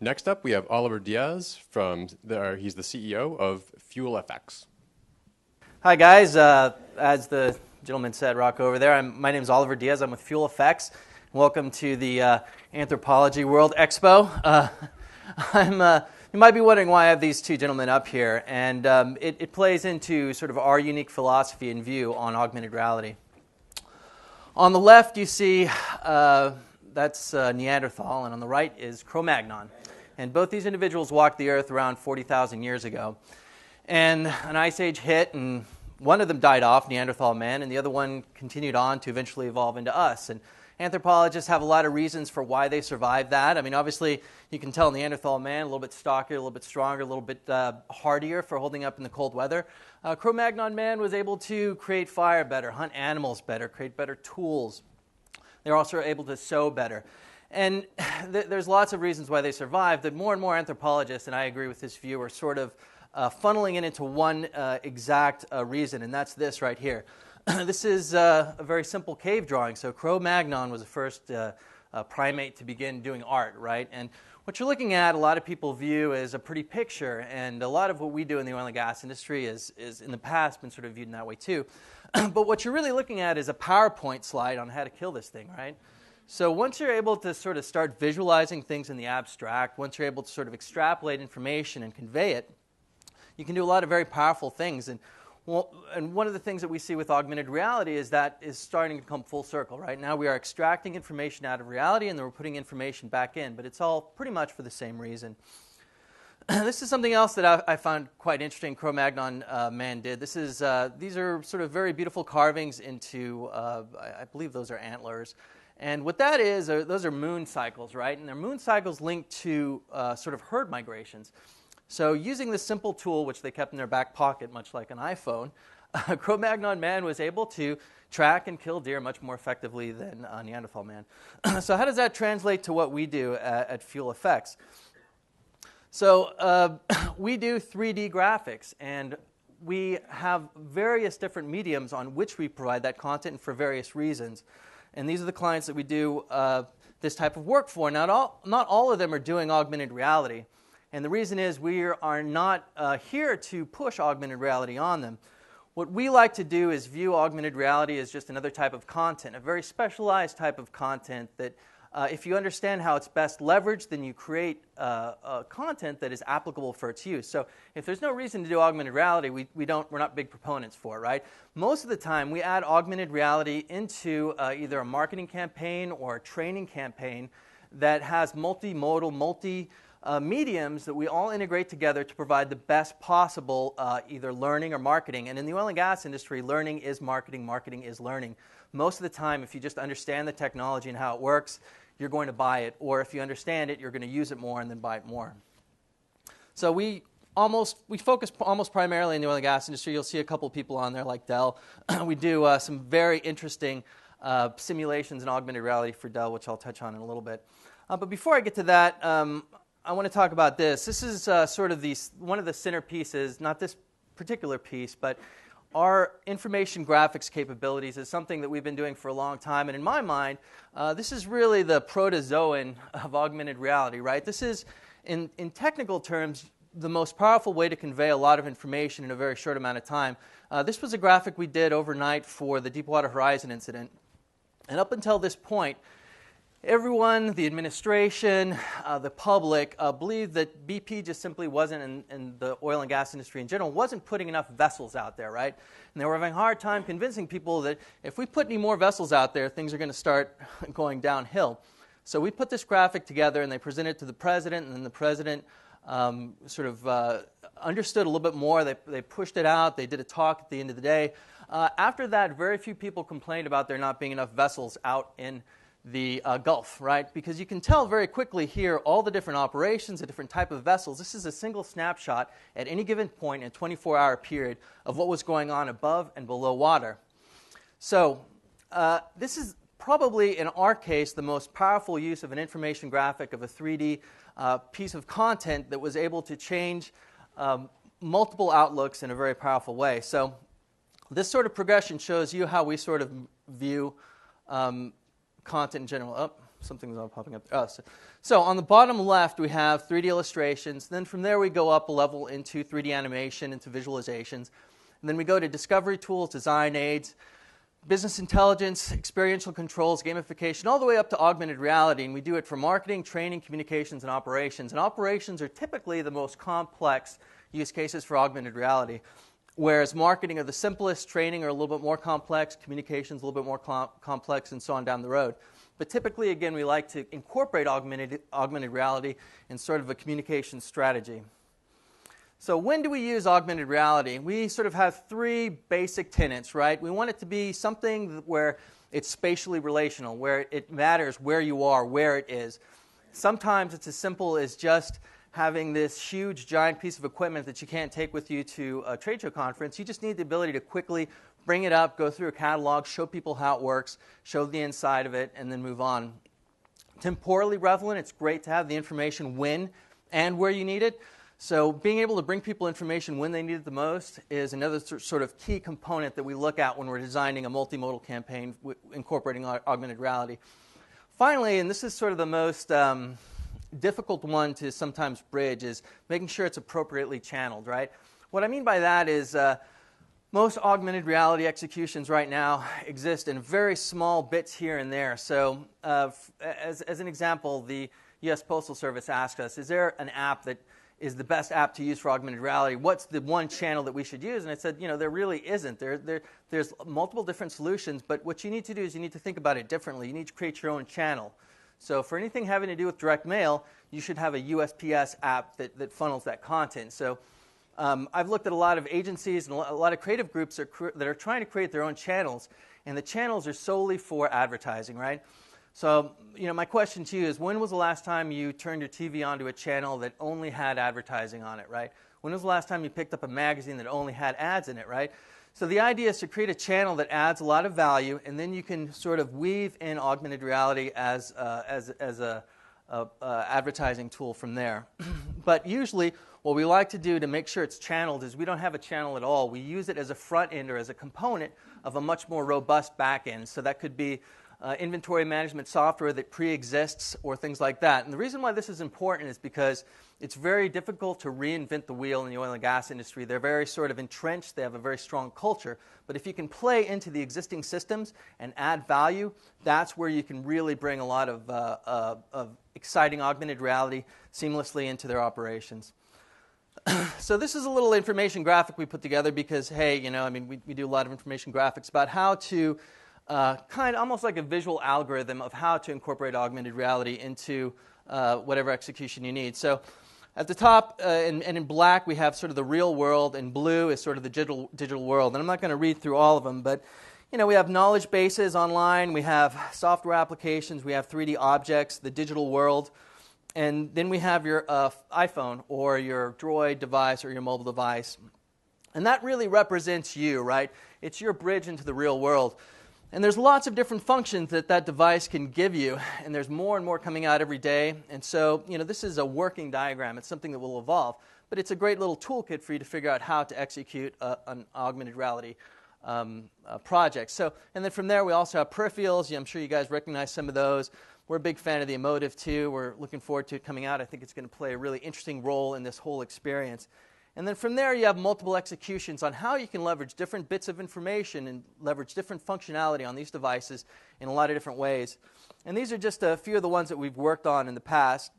Next up, we have Oliver Diaz he's the CEO of FuelFX. Hi guys, as the gentleman said, rock over there, my name is Oliver Diaz, I'm with FuelFX. Welcome to the Anthropology World Expo. You might be wondering why I have these two gentlemen up here, and it plays into sort of our unique philosophy and view on augmented reality. On the left you see that's Neanderthal, and on the right is Cro-Magnon. And both these individuals walked the earth around 40,000 years ago. And an ice age hit, and one of them died off, Neanderthal man, and the other one continued on to eventually evolve into us. And anthropologists have a lot of reasons for why they survived that. I mean, obviously, you can tell Neanderthal man a little bit stockier, a little bit stronger, a little bit hardier for holding up in the cold weather. Cro-Magnon man was able to create fire better, hunt animals better, create better tools. They're also able to sew better. And there's lots of reasons why they survived. That more and more anthropologists, and I agree with this view, are sort of funneling it into one exact reason, and that's this right here. This is a very simple cave drawing. So Cro-Magnon was the first primate to begin doing art, right? And what you're looking at, a lot of people view as a pretty picture, and a lot of what we do in the oil and gas industry is in the past been sort of viewed in that way too. But what you're really looking at is a PowerPoint slide on how to kill this thing, right? So once you're able to sort of start visualizing things in the abstract, once you're able to sort of extrapolate information and convey it, you can do a lot of very powerful things. And one of the things that we see with augmented reality is that is starting to come full circle. Right now we are extracting information out of reality and then we're putting information back in, but it's all pretty much for the same reason. This is something else that I found quite interesting Cro-Magnon man did. These are sort of very beautiful carvings into, I believe those are antlers. And what that is, those are moon cycles, right? And they're moon cycles linked to sort of herd migrations. So using this simple tool, which they kept in their back pocket, much like an iPhone, Cro-Magnon man was able to track and kill deer much more effectively than Neanderthal man. So how does that translate to what we do at FuelFX? So we do 3D graphics, and we have various different mediums on which we provide that content for various reasons. And these are the clients that we do this type of work for. Not all of them are doing augmented reality. And the reason is we are not here to push augmented reality on them. What we like to do is view augmented reality as just another type of content, a very specialized type of content that if you understand how it's best leveraged, then you create content that is applicable for its use. So if there's no reason to do augmented reality, we're not big proponents for it, right? Most of the time, we add augmented reality into either a marketing campaign or a training campaign that has multimodal, mediums that we all integrate together to provide the best possible either learning or marketing. And in the oil and gas industry, learning is marketing, marketing is learning. Most of the time, if you just understand the technology and how it works, you're going to buy it. Or if you understand it, you're going to use it more and then buy it more. So we focus almost primarily in the oil and gas industry. You'll see a couple of people on there like Dell. We do some very interesting simulations in augmented reality for Dell, which I'll touch on in a little bit. But before I get to that, I want to talk about this. This is sort of one of the centerpieces, not this particular piece, but our information graphics capabilities is something that we've been doing for a long time. And in my mind, this is really the protozoan of augmented reality, right? This is, in technical terms, the most powerful way to convey a lot of information in a very short amount of time. This was a graphic we did overnight for the Deepwater Horizon incident. And up until this point, everyone, the administration, the public, believed that BP just simply wasn't, and the oil and gas industry in general, wasn't putting enough vessels out there, right? And they were having a hard time convincing people that if we put any more vessels out there, things are going to start going downhill. So we put this graphic together, and they presented it to the president, and then the president sort of understood a little bit more. They pushed it out. They did a talk at the end of the day. After that, very few people complained about there not being enough vessels out in the Gulf, right? Because you can tell very quickly here all the different operations, the different type of vessels. This is a single snapshot at any given point in a 24-hour period of what was going on above and below water. So this is probably, in our case, the most powerful use of an information graphic of a 3D piece of content that was able to change multiple outlooks in a very powerful way. So this sort of progression shows you how we sort of view content in general. Oh, something's not popping up. So on the bottom left, we have 3D illustrations. Then from there, we go up a level into 3D animation, into visualizations. And then we go to discovery tools, design aids, business intelligence, experiential controls, gamification, all the way up to augmented reality. And we do it for marketing, training, communications, and operations. And operations are typically the most complex use cases for augmented reality, whereas marketing are the simplest, training are a little bit more complex, communications a little bit more complex, and so on down the road. But typically, again, we like to incorporate augmented reality in sort of a communication strategy. So when do we use augmented reality? We sort of have three basic tenets, right? We want it to be something where it's spatially relational, where it matters where you are, where it is. Sometimes it's as simple as just having this huge, giant piece of equipment that you can't take with you to a trade show conference. You just need the ability to quickly bring it up, go through a catalog, show people how it works, show the inside of it, and then move on. Temporally relevant, it's great to have the information when and where you need it. So being able to bring people information when they need it the most is another sort of key component that we look at when we're designing a multimodal campaign incorporating augmented reality. Finally, and this is sort of the most difficult one to sometimes bridge, is making sure it's appropriately channeled, right? What I mean by that is most augmented reality executions right now exist in very small bits here and there. So as an example, the U.S. Postal Service asked us, is there an app that is the best app to use for augmented reality? What's the one channel that we should use? And I said, there really isn't. There's multiple different solutions, but what you need to do is you need to think about it differently. You need to create your own channel. So for anything having to do with direct mail, you should have a USPS app that funnels that content. So I've looked at a lot of agencies and a lot of creative groups that are trying to create their own channels, and the channels are solely for advertising, right? So, my question to you is, when was the last time you turned your TV onto a channel that only had advertising on it, right? When was the last time you picked up a magazine that only had ads in it, right? So the idea is to create a channel that adds a lot of value, and then you can sort of weave in augmented reality as a advertising tool from there. But usually, what we like to do to make sure it's channeled is we don't have a channel at all. We use it as a front end or as a component of a much more robust back end. So that could be inventory management software that pre-exists or things like that. And the reason why this is important is because it's very difficult to reinvent the wheel in the oil and gas industry. They're very sort of entrenched. They have a very strong culture. But if you can play into the existing systems and add value, that's where you can really bring a lot of exciting augmented reality seamlessly into their operations. So this is a little information graphic we put together because, hey, we do a lot of information graphics about how to kind of almost like a visual algorithm of how to incorporate augmented reality into whatever execution you need. So at the top and in black, we have sort of the real world, and blue is sort of the digital world. And I'm not going to read through all of them, but we have knowledge bases online, we have software applications, we have 3D objects, the digital world, and then we have your iPhone or your Droid device or your mobile device. And that really represents you, right? It's your bridge into the real world. And there's lots of different functions that device can give you, and there's more and more coming out every day. And so, this is a working diagram. It's something that will evolve, but it's a great little toolkit for you to figure out how to execute an augmented reality project. So, and then from there, we also have peripherals. I'm sure you guys recognize some of those. We're a big fan of the Emotive, too. We're looking forward to it coming out. I think it's going to play a really interesting role in this whole experience. And then from there, you have multiple executions on how you can leverage different bits of information and leverage different functionality on these devices in a lot of different ways. And these are just a few of the ones that we've worked on in the past.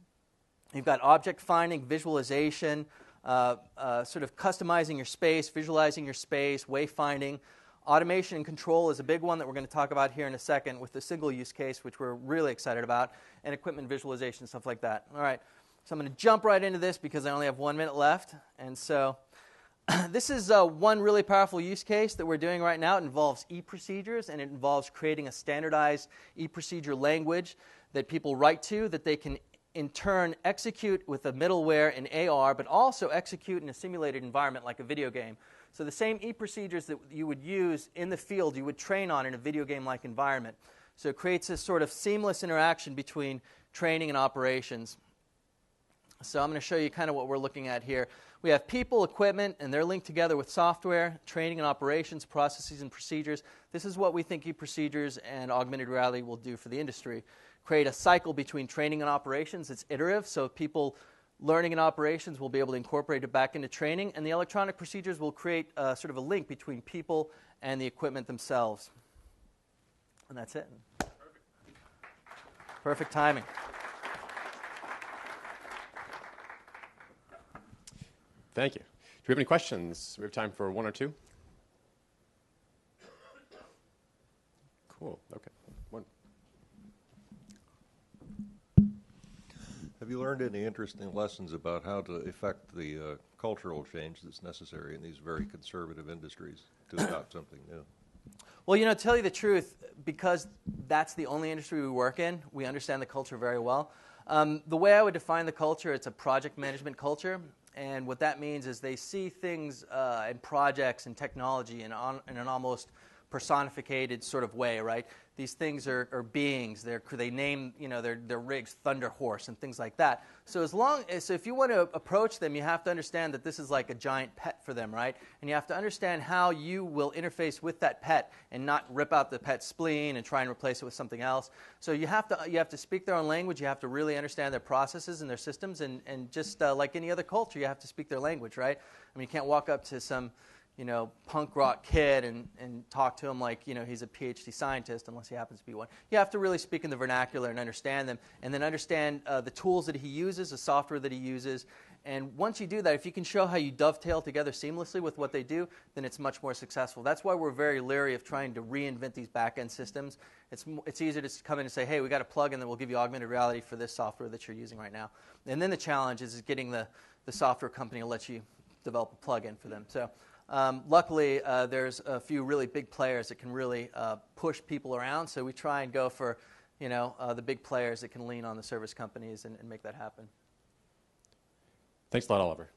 You've got object finding, visualization, sort of customizing your space, visualizing your space, wayfinding. Automation and control is a big one that we're going to talk about here in a second with the single use case, which we're really excited about, and equipment visualization, stuff like that. All right. So I'm going to jump right into this because I only have 1 minute left. And so this is one really powerful use case that we're doing right now. It involves e-procedures, and it involves creating a standardized e-procedure language that people write to that they can in turn execute with a middleware in AR, but also execute in a simulated environment like a video game. So the same e-procedures that you would use in the field, you would train on in a video game-like environment. So it creates this sort of seamless interaction between training and operations. So I'm going to show you kind of what we're looking at here. We have people, equipment, and they're linked together with software, training and operations, processes and procedures. This is what we think e-procedures and augmented reality will do for the industry. create a cycle between training and operations. It's iterative, so people learning in operations will be able to incorporate it back into training, and the electronic procedures will create sort of a link between people and the equipment themselves. And that's it. Perfect timing. Thank you. Do we have any questions? We have time for one or two. Cool. Okay. One. Have you learned any interesting lessons about how to effect the cultural change that's necessary in these very conservative industries to adopt something new? Well, to tell you the truth, because that's the only industry we work in, we understand the culture very well. The way I would define the culture, it's a project management culture. And what that means is they see things and projects and technology in an almost personified sort of way, right? These things are beings. They name their rigs Thunder Horse and things like that. So if you want to approach them, you have to understand that this is like a giant pet for them, right? And you have to understand how you will interface with that pet and not rip out the pet's spleen and try and replace it with something else. So you have to speak their own language. You have to really understand their processes and their systems, and just like any other culture, you have to speak their language, right? I mean, you can't walk up to some punk rock kid and talk to him like, he's a PhD scientist, unless he happens to be one. You have to really speak in the vernacular and understand them, and then understand the tools that he uses, the software that he uses. And once you do that, if you can show how you dovetail together seamlessly with what they do, then it's much more successful. That's why we're very leery of trying to reinvent these back-end systems. It's easier to come in and say, hey, we got a plug-in that will give you augmented reality for this software that you're using right now. And then the challenge is getting the software company to let you develop a plug-in for them. So luckily, there's a few really big players that can really push people around. So we try and go for, the big players that can lean on the service companies and make that happen. Thanks a lot, Oliver.